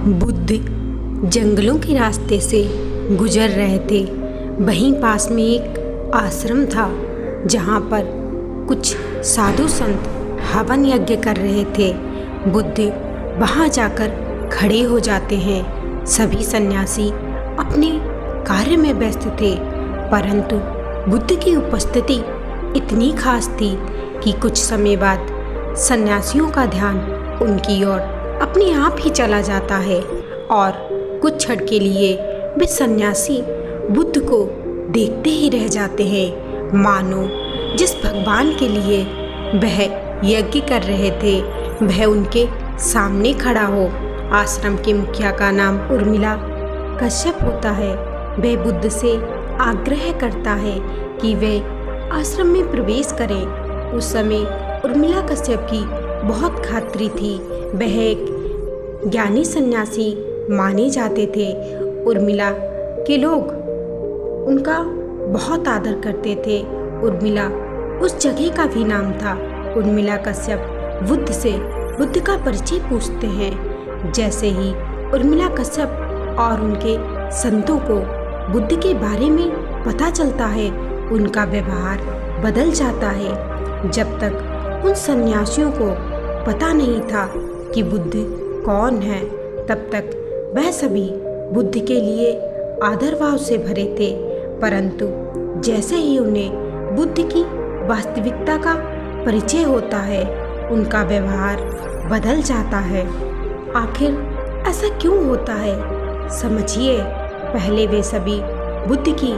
बुद्ध जंगलों के रास्ते से गुजर रहे थे। वहीं पास में एक आश्रम था जहाँ पर कुछ साधु संत हवन यज्ञ कर रहे थे। बुद्ध वहाँ जाकर खड़े हो जाते हैं। सभी सन्यासी अपने कार्य में व्यस्त थे, परंतु बुद्ध की उपस्थिति इतनी खास थी कि कुछ समय बाद सन्यासियों का ध्यान उनकी ओर अपने आप ही चला जाता है और कुछ क्षण के लिए वे सन्यासी बुद्ध को देखते ही रह जाते हैं, मानो जिस भगवान के लिए वह यज्ञ कर रहे थे वह उनके सामने खड़ा हो। आश्रम के मुखिया का नाम उर्मिला कश्यप होता है। वह बुद्ध से आग्रह करता है कि वे आश्रम में प्रवेश करें। उस समय उर्मिला कश्यप की बहुत खातिरी थी। वह एक ज्ञानी सन्यासी माने जाते थे। उर्मिला के लोग उनका बहुत आदर करते थे। उर्मिला उस जगह का भी नाम था। उर्मिला कश्यप बुद्ध से बुद्ध का परिचय पूछते हैं। जैसे ही उर्मिला कश्यप और उनके संतों को बुद्ध के बारे में पता चलता है, उनका व्यवहार बदल जाता है। जब तक उन सन्यासियों को पता नहीं था कि बुद्ध कौन है, तब तक वह सभी बुद्ध के लिए आदर भाव से भरे थे। परंतु जैसे ही उन्हें बुद्ध की वास्तविकता का परिचय होता है, उनका व्यवहार बदल जाता है। आखिर ऐसा क्यों होता है? समझिए, पहले वे सभी बुद्ध की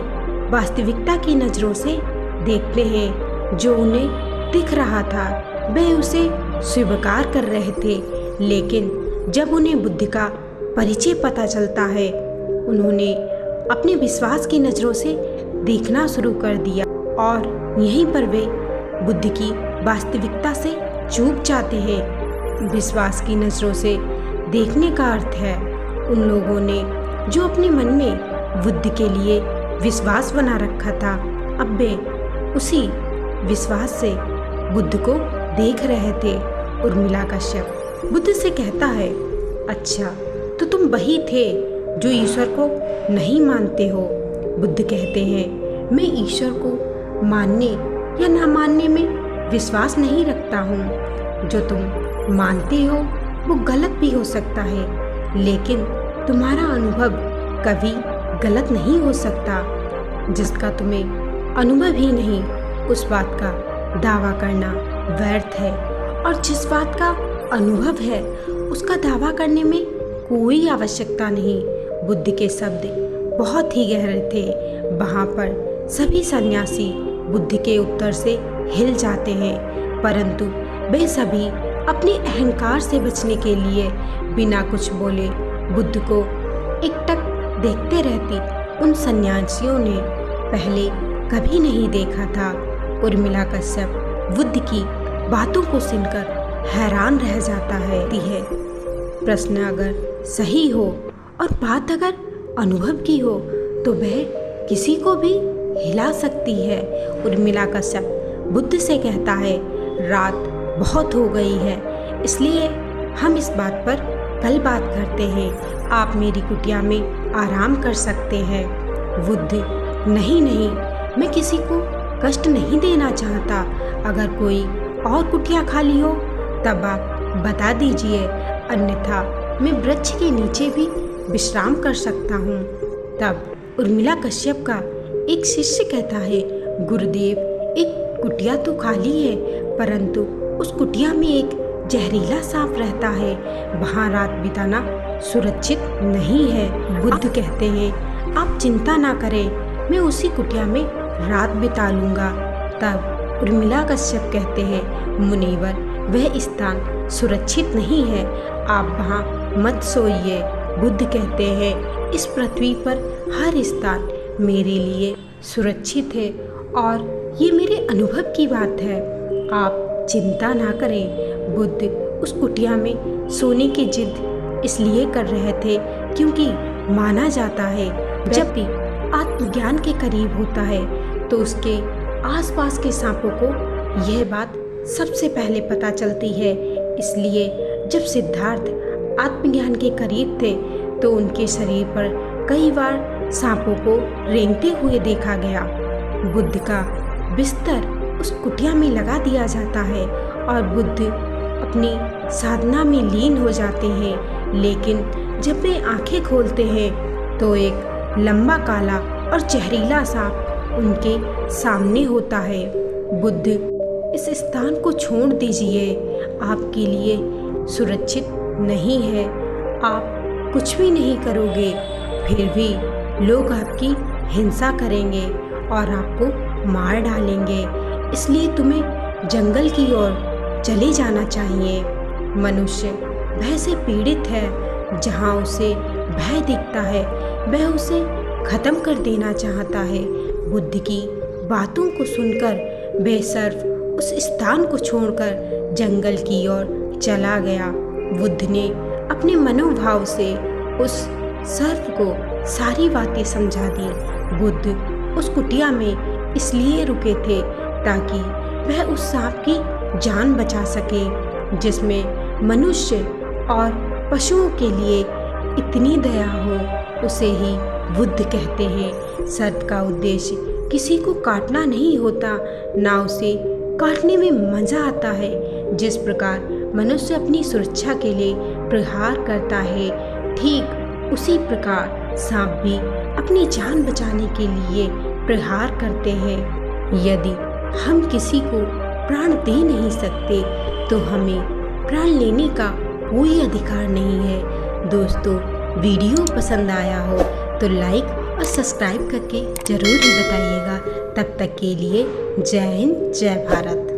वास्तविकता की नज़रों से देखते हैं। जो उन्हें दिख रहा था वे उसे स्वीकार कर रहे थे, लेकिन जब उन्हें बुद्ध का परिचय पता चलता है, उन्होंने अपने विश्वास की नज़रों से देखना शुरू कर दिया और यहीं पर वे बुद्ध की वास्तविकता से चूक जाते हैं। विश्वास की नज़रों से देखने का अर्थ है उन लोगों ने जो अपने मन में बुद्ध के लिए विश्वास बना रखा था, अब वे उसी विश्वास से बुद्ध को देख रहे थे। उर्मिला कश्यप बुद्ध से कहता है, अच्छा तो तुम वही थे जो ईश्वर को नहीं मानते हो। बुद्ध कहते हैं, मैं ईश्वर को मानने या ना मानने में विश्वास नहीं रखता हूँ। जो तुम मानते हो वो गलत भी हो सकता है, लेकिन तुम्हारा अनुभव कभी गलत नहीं हो सकता। जिसका तुम्हें अनुभव ही नहीं, उस बात का दावा करना व्यर्थ है, और जिस बात का अनुभव है उसका दावा करने में कोई आवश्यकता नहीं। बुद्ध के शब्द बहुत ही गहरे थे। वहाँ पर सभी सन्यासी बुद्ध के उत्तर से हिल जाते हैं, परंतु वे सभी अपने अहंकार से बचने के लिए बिना कुछ बोले बुद्ध को एकटक देखते रहती। उन सन्यासियों ने पहले कभी नहीं देखा था। उर्मिला कश्यप बुद्ध की बातों को सुनकर हैरान रह जाता है। प्रश्न अगर सही हो और बात अगर अनुभव की हो तो वह किसी को भी हिला सकती है। उर्मिला कश्यप बुद्ध से कहता है, रात बहुत हो गई है, इसलिए हम इस बात पर कल बात करते हैं। आप मेरी कुटिया में आराम कर सकते हैं। बुद्ध, नहीं नहीं, मैं किसी को कष्ट नहीं देना चाहता। अगर कोई और कुटिया खाली हो तब आप बता दीजिए, अन्यथा मैं वृक्ष के नीचे भी विश्राम कर सकता हूँ। तब उर्मिला कश्यप का एक शिष्य कहता है, गुरुदेव, एक कुटिया तो खाली है, परंतु उस कुटिया में एक जहरीला सांप रहता है। वहाँ रात बिताना सुरक्षित नहीं है। बुद्ध कहते हैं, आप चिंता ना करें, मैं उसी कुटिया में रात बिता लूँगा। तब उर्मिला कश्यप कहते हैं, मुनिवर, वह स्थान सुरक्षित नहीं है, आप वहाँ मत सोइए। बुद्ध कहते हैं, इस पृथ्वी पर हर स्थान मेरे लिए सुरक्षित है और ये मेरे अनुभव की बात है, आप चिंता ना करें। बुद्ध उस कुटिया में सोने की जिद इसलिए कर रहे थे क्योंकि माना जाता है जब भी आत्मज्ञान के करीब होता है तो उसके आसपास के सांपों को यह बात सबसे पहले पता चलती है। इसलिए जब सिद्धार्थ आत्मज्ञान के करीब थे तो उनके शरीर पर कई बार सांपों को रेंगते हुए देखा गया। बुद्ध का बिस्तर उस कुटिया में लगा दिया जाता है और बुद्ध अपनी साधना में लीन हो जाते हैं, लेकिन जब वे आंखें खोलते हैं तो एक लंबा काला और जहरीला सांप उनके सामने होता है। बुद्ध, इस स्थान को छोड़ दीजिए, आपके लिए सुरक्षित नहीं है, आप कुछ भी नहीं करोगे, फिर भी लोग आपकी हिंसा करेंगे और आपको मार डालेंगे, इसलिए तुम्हें जंगल की ओर चले जाना चाहिए। मनुष्य भय से पीड़ित है, जहाँ उसे भय दिखता है वह उसे खत्म कर देना चाहता है। बुद्ध की बातों को सुनकर वह सर्प उस स्थान को छोड़कर जंगल की ओर चला गया। बुद्ध ने अपने मनोभाव से उस सर्प को सारी बातें समझा दी। बुद्ध उस कुटिया में इसलिए रुके थे ताकि वह उस सांप की जान बचा सके, जिसमें मनुष्य और पशुओं के लिए इतनी दया हो, उसे ही बुद्ध कहते हैं। सर्प का उद्देश्य किसी को काटना नहीं होता, ना उसे काटने में मजा आता है। जिस प्रकार मनुष्य अपनी सुरक्षा के लिए प्रहार करता है, ठीक उसी प्रकार सांप भी अपनी जान बचाने के लिए प्रहार करते हैं। यदि हम किसी को प्राण दे नहीं सकते तो हमें प्राण लेने का कोई अधिकार नहीं है। दोस्तों, वीडियो पसंद आया हो तो लाइक और सब्सक्राइब करके ज़रूर ही बताइएगा। तब तक के लिए जय हिंद, जय भारत।